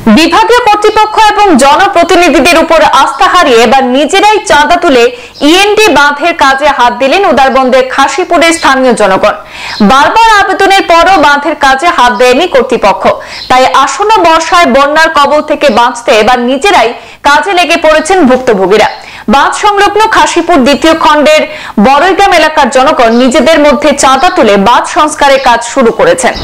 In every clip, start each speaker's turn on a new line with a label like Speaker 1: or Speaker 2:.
Speaker 1: বিভাগীয় কর্তৃপক্ষ এবং জনপ্রতিনিধিদের উপর আস্থা হারিয়ে এবার নিজেরাই চাঁদা তুলে ইএনডি বাঁধের কাজে হাত দিলেন উদারবন্দের খাসিপুরের স্থানীয় জনগণ। বারবার আবেদনের পরও বাঁধের কাজে হাত দেয়নি কর্তৃপক্ষ। তাই আসন্ন বর্ষায় বন্যার কবল থেকে বাঁচতে এবার নিজেরাই কাজে লেগে পড়েছেন ভুক্তভোগীরা। বাঁধ সংলগ্ন খাসিপুর দ্বিতীয় খণ্ডের বড়ইগ্রাম এলাকার জনগণ নিজেদের মধ্যে চাঁদা তুলে বাঁধ সংস্কারের কাজ শুরু করেছেন।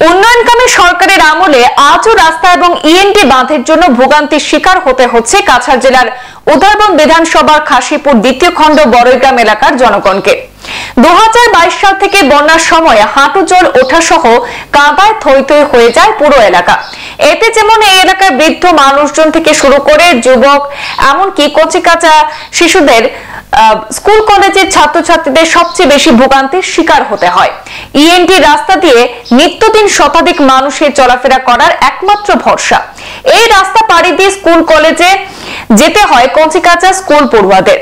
Speaker 1: উন্নয়নকামী সরকারের আমলে আজও রাস্তা এবং ইএনডি বাঁধের জন্য ভোগান্তির শিকার হতে হচ্ছে কাছাড় জেলার উদারবন বিধানসভার খাসিপুর দ্বিতীয় খণ্ড বড়ইগ্রাম এলাকার জনগণকে। 2022 সাল থেকে বন্যার সময় হাঁটু জল ওঠা সহ কাদায় থই থই হয়ে যায় পুরো এলাকা। এতে যেমন এই এলাকার বৃদ্ধ মানুষজন থেকে শুরু করে যুবক এমনকি কচিকাঁচা শিশুদের স্কুল কলেজের ছাত্রছাত্রীদের সবচেয়ে বেশি ভোগান্তির শিকার হতে হয়। ইএনডি রাস্তা দিয়ে নিত্যদিন শতাধিক মানুষের চলাফেরা করার একমাত্র ভরসা। এই রাস্তা পাড়ি দিয়ে স্কুল কলেজে যেতে হয় কচিকাঁচা স্কুল পড়ুয়াদের।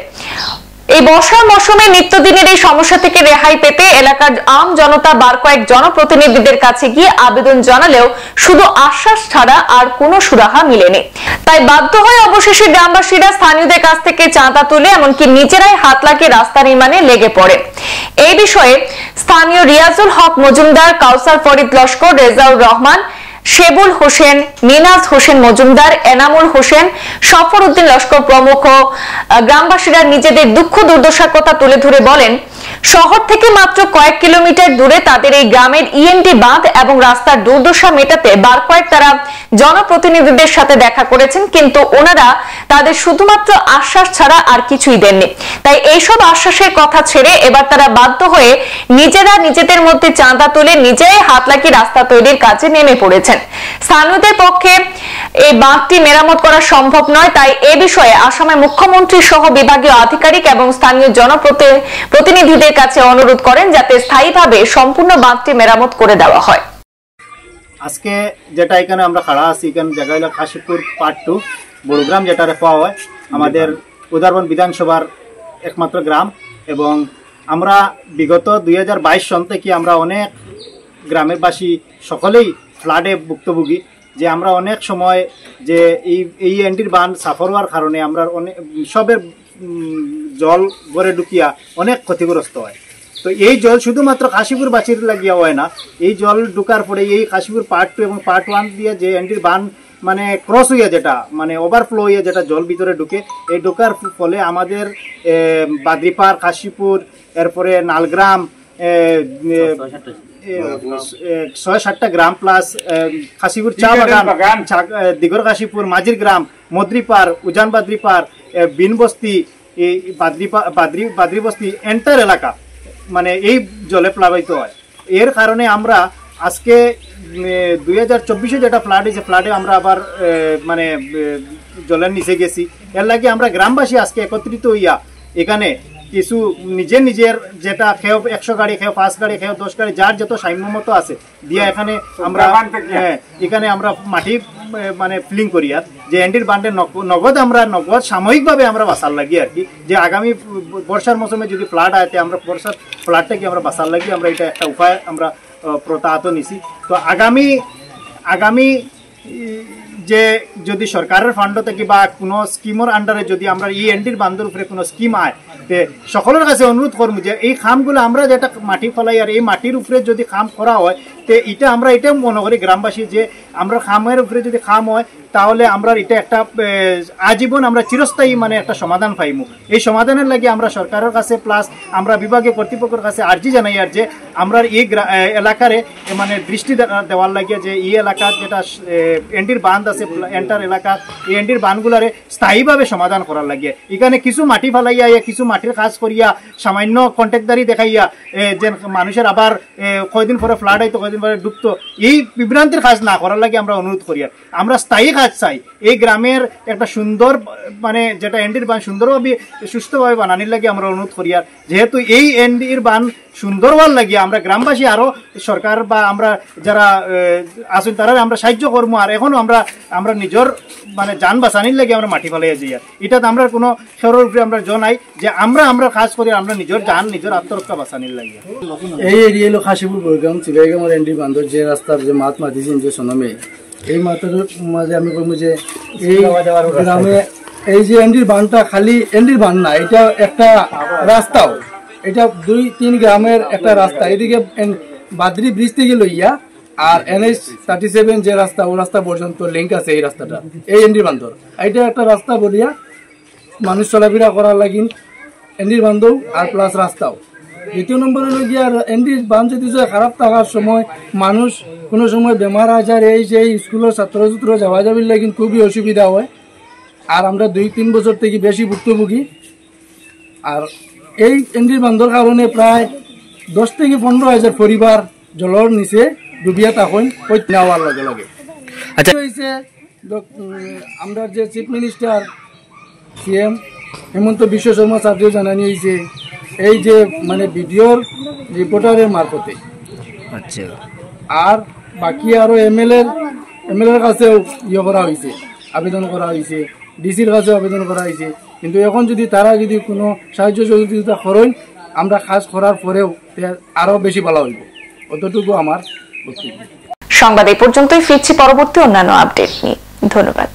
Speaker 1: এই বর্ষার মৌসুমে নিত্যদিনের এই সমস্যা থেকে রেহাই পেতে এলাকার আম জনতা বার কয়েক জনপ্রতিনিধিদের কাছে গিয়ে আবেদন জানালেও শুধু আশ্বাস ছাড়া আর কোনো সুরাহা মিলেনি। তাই বাধ্য হয়ে অবশেষে গ্রামবাসীরা স্থানীয়দের কাছ থেকে চাঁদা তুলে এমনকি নিজেরাই হাত লাগিয়ে রাস্তা নির্মাণে লেগে পড়ে। এই বিষয়ে স্থানীয় রিয়াজুল হক মজুমদার, কাউসার ফরিদ লস্কর, রেজাউর রহমান, শেবুল হোসেন, নিনাজ হোসেন মজুমদার, এনামুল হোসেন, সফর উদ্দিন লস্কর প্রমুখ গ্রামবাসীরা নিজেদের দুঃখ দুর্দশার কথা তুলে ধরে বলেন, শহর থেকে মাত্র কয়েক কিলোমিটার দূরে তাদের এই গ্রামের ইএনডি বাঁধ এবং রাস্তার দুর্দশা মেটাতে বার কয়েক তারা জনপ্রতিনিধিদের সাথে দেখা করেছেন, কিন্তু ওনারা তাদের শুধুমাত্র আশ্বাস ছাড়া আর কিছুই দেননি। তাই এইসব আশ্বাসের কথা ছেড়ে এবার তারা বাধ্য হয়ে নিজেরা নিজেদের মধ্যে চাঁদা তুলে নিজেই হাত লাগিয়ে রাস্তা তৈরির কাজে নেমে পড়েছেন। স্থানীয়দের পক্ষে এই বাঁধটি মেরামত করা সম্ভব নয়, তাই এ বিষয়ে আসামের মুখ্যমন্ত্রী সহ বিভাগীয় আধিকারিক এবং স্থানীয় জনপ্রতিনিধিদের কাছে অনুরোধ করেন যাতে স্থায়ীভাবে সম্পূর্ণ বাঁধটি মেরামত করে দেওয়া হয়।
Speaker 2: আজকে যেটা এখানে আমরা খাড়া আছি, এখানে জায়গা হলো খাসিপুর পার্ট 2 বড়গ্রাম, যেটা পাওয়া হয় আমাদের উদারবন বিধানসভার একমাত্র গ্রাম। এবং আমরা বিগত 2022 সন থেকে আমরা অনেক গ্রামের বাসী সকলেই ফ্লাডে ভুক্তভোগী। যে আমরা অনেক সময় যে এই এনডির বাঁধ সাফর হওয়ার কারণে আমরা অনেক সবের জল ঘরে ঢুকিয়া অনেক ক্ষতিগ্রস্ত হয়। তো এই জল শুধুমাত্র খাসিপুর বাসীর লাগিয়া হয় না, এই জল ঢুকার পরে এই খাসিপুর পার্ট 2 এবং পার্ট 1 দিয়ে যে এনডির বাঁধ মানে ক্রস হইয়া যেটা মানে ওভারফ্লো হইয়া যেটা জল ভিতরে ঢুকে, এই ঢোকার ফলে আমাদের বাদ্রিপাড়, খাসিপুর, এরপরে নালগ্রাম, 6-7টা গ্রাম প্লাস খাসিপুর চা বাগান, দিগর খাসিপুর, মাঝির গ্রাম, মদ্রিপাড়, উজান বাদ্রিপাড়, বিনবস্তি, বাদ্রি বস্তি এন্টার এলাকা মানে এই জলে প্লাবিত হয়। এর কারণে আমরা আজকে 2024 যেটা ফ্লাড হয়েছে, ফ্লাডে আমরা আবার মানে জলের নিচে গেছি। এর লাগে আমরা গ্রামবাসী আজকে একত্রিত হইয়া এখানে কিছু নিজের যেটা খেয়ে 100 গাড়ি, খেয়ে 5 গাড়ি, খেয়ে 10 গাড়ি, যার যত সাম্যমতো আছে দিয়া এখানে আমরা এখানে আমরা মাটি মানে ফিলিং করি। আর যে এনডির বান্ডে নগদ সাময়িকভাবে আমরা বাঁচার লাগি আর কি, যে আগামী বর্ষার মৌসুমে যদি ফ্লাড আয়তে আমরা বর্ষার ফ্লাডটাকে আমরা বাঁচার লাগি আমরা এটা একটা উপায় আমরা প্রতাহত নিছি। তো আগামী যে যদি সরকারের ফান্ড থেকে বা কোনো স্কিমের আন্ডারে যদি আমরা এই এনডির বান্ধের উপরে কোনো স্কিম আয়, তে সকলের কাছে অনুরোধ করবো যে এই খামগুলো আমরা যেটা মাটি ফলাই আর এই মাটির উপরে যদি খাম করা হয়, তো এটা আমরা এটা মনে করি গ্রামবাসী যে আমরা খামের উপরে যদি খাম হয় তাহলে আমরা এটা একটা আজীবন আমরা চিরস্থায়ী মানে একটা সমাধান পাইমু। এই সমাধানের লাগে আমরা সরকারের কাছে প্লাস আমরা বিভাগীয় কর্তৃপক্ষের কাছে আর্জি জানাই আর যে আমরা এই এলাকারে মানে দৃষ্টি দেওয়ার লাগে যে এই এলাকার যেটা এনডির বাঁধ আছে এন্টার এলাকা, এই এনডির বাঁধগুলারে স্থায়ীভাবে সমাধান করার লাগে। এখানে কিছু মাটি ফেলাইয়া কিছু মাটির কাজ করিয়া সামান্য কন্ট্রাক্টদারি দেখাইয়া যে মানুষের আবার কয়দিন পরে ফ্লাড হইতো, কয়দিন পরে ডুবতো, এই বিভ্রান্তির কাজ না করার লাগে আমরা অনুরোধ করি। আমরা স্থায়ী কাজ চাই, এই গ্রামের একটা সুন্দর মানে যেটা এনডির বাঁধ সুন্দরভাবে সুস্থভাবে বানানির লাগে আমরা অনুরোধ করি। আর যেহেতু এই এনডির বাঁধ সুন্দর হওয়ার লাগিয়ে আমরা গ্রামবাসী আরো সরকার বা আমরা যারা আছেন তারা আমরা সাহায্য করবো। আর এখনো আমরা নিজের মানে যান বাঁচানির লাগে আমরা মাটি ফেলাই যাই। আর এটাতে আমরা কোনো খেরোর উপরে আমরা জনাই যে আমরা কাজ করি আমরা নিজের যান নিজের আত্মরক্ষা বাঁচানির লাগে।
Speaker 3: এই এরিয়া হলো খাসিপুর বৈগাম চিবাইগামার এন্ডি বান্ধব যে রাস্তার যে মাত মাতিছেন যে সনমে এই মাথার মাঝে আমি বলবো যে এই গ্রামে এই যে এন্ডির বানটা খালি এন্ডির বান না, এটা একটা রাস্তাও, এটা 2-3 গ্রামের একটা রাস্তা। এদিকে বাদরি ব্রিজ থেকে লইয়া আর NH 37 যে রাস্তা ও রাস্তা পর্যন্ত লিঙ্ক আছে এই রাস্তাটা এই এন্ডির বান্ধব। এটা একটা রাস্তা বলিয়া মানুষ চলাফেরা করার লাগিন এন্ডির বান্ধব আর প্লাস রাস্তাও। দ্বিতীয় নম্বরে হলো গিয়ে এন্ডির বান যদি খারাপ থাকার সময় মানুষ কোনো সময় বেমার আজার এই যে স্কুলের ছাত্র যাওয়া যাবির লাগিন খুবই অসুবিধা হয়। আর আমরা 2-3 বছর থেকে বেশি ভুক্তভোগী। আর এই এন্ডির বান্ধর কারণে প্রায় 10 থেকে 15 হাজার পরিবার জলের নিচে ডুবিয়া থাকেন নেওয়ার লগে লগে। আচ্ছা হয়েছে আমরা যে চিফ মিনিস্টার CM হেমন্ত বিশ্ব শর্মা স্যারকেও জানানি হয়েছে এই যে মানে ভিডিওর রিপোর্টারের মারফতে। আচ্ছা আর বাকি আরো এমএলএর কাছেও করা হয়েছে, আবেদন করা হয়েছে, ডিসির কাছেও আবেদন করা হয়েছে। কিন্তু এখন যদি তারা যদি কোনো সাহায্য সহযোগিতা করেন আমরা কাজ করার পরেও আরো বেশি ভালো হইব, অতটুকু আমার বক্তব্য।
Speaker 1: সংবাদ এই পর্যন্তই, ফিরছি পরবর্তী অন্যান্য আপডেট নিয়ে। ধন্যবাদ।